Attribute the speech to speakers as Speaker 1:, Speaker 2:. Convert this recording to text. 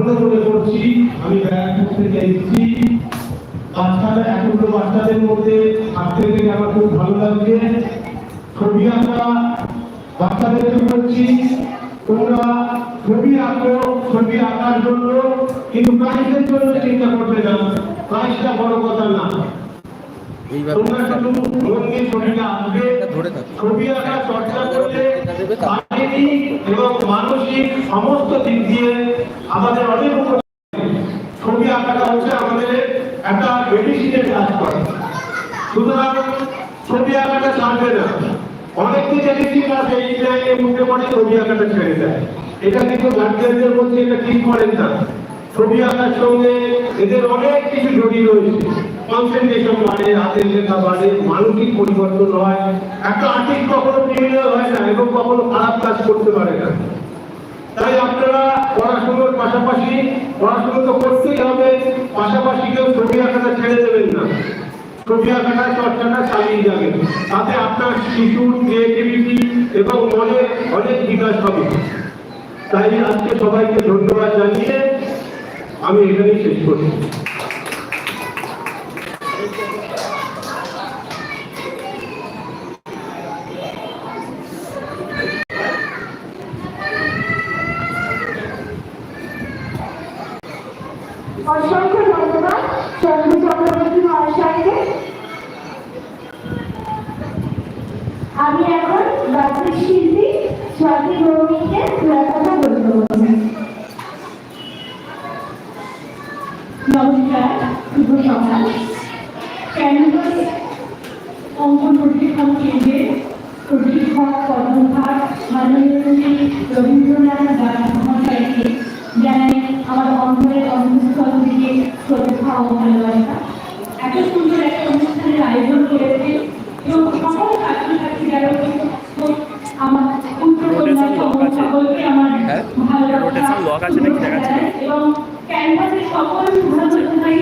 Speaker 1: সাফল্য মনে করছি। আমি ব্যারাকপুর থেকে এসেছি, বাচ্চারা এতগুলো বাচ্চাদের মধ্যে থাকতে পেরে আমার খুব ভালো লাগছে। ছবি আঁকা বাচ্চাদেরকে বলছি, তোমরা ছবি আঁকো, ছবি আঁকার জন্য, কিন্তু প্রাইজের জন্য চিন্তা করবে না, প্রাইজটা বড় কথা না। তোমরা শুধু মন দিয়ে ছবিটা আঁকবে, ছবি আঁকা চর্চা করলে শারীরিক এবং মানসিক সমস্ত দিক দিয়ে আমাদের অনেক উপকার। ছবি আঁকাটা হচ্ছে আমাদের একটা মেডিসিনের কাজ করে। সুতরাং ছবি আঁকাটা ছাড়বে না। অনেককে দেখেছি ক্লাস 8 9 মুখে পড়ে ছবি আঁকাটা ছেড়ে দেয়। এটা কিন্তু গার্জিয়ানদের মধ্যে এটা ঠিক করেন না। ছবি আঁকার সঙ্গে এদের অনেক কিছু জড়িয়ে রয়েছে। কনসেন্ট্রেশন বাড়ে, হাতের লেখা বাড়ে, মানসিক পরিবর্তন হয়। একটা আর্টিস্ট কখনো ক্রিমিনাল হয় না এবং কখনো খারাপ কাজ করতে পারে না। তাই আপনারা পড়াশোনার পাশাপাশি, পড়াশোনা তো করতেই হবে, পাশাপাশি কেউ ছবি আঁকাটা ছেড়ে দেবেন না। ছবি আঁকাটা চর্চাটা চালিয়ে যাবেন, তাতে আপনার শিশুর ক্রিয়েটিভিটি এবং মনে অনেক বিকাশ হবে। তাই আজকে সবাইকে ধন্যবাদ জানিয়ে আমি এখানেই শেষ করছি।
Speaker 2: অসংখ্য ধন্যবাদ চন্দ্র চক্রবর্তী মহাশয়কে। আমি এখন বাচ্চার শিল্পী স্বাতী ভৌমিককে কথা বলতে বলছি।
Speaker 3: নমস্কার, শুভ সকাল। ক্যানভাস অঙ্কন প্রশিক্ষণ কেন্দ্রে প্রশিক্ষক কর্মভার মাননীয় রবীন্দ্রনাথ দাস মহাশয়কে জানাই আমার অন্তরের অন্তঃস্থল থেকে শ্রদ্ধা ও ভালোবাসা। এত সুন্দর একটা অনুষ্ঠানের আয়োজন করেছে এবং সকল ছাত্রছাত্রী যারা আমার উত্তরকন্যা সকলকে আমার ভালোবাসা এবং ক্যানভাসের সকল শুভানুধ্যায়ী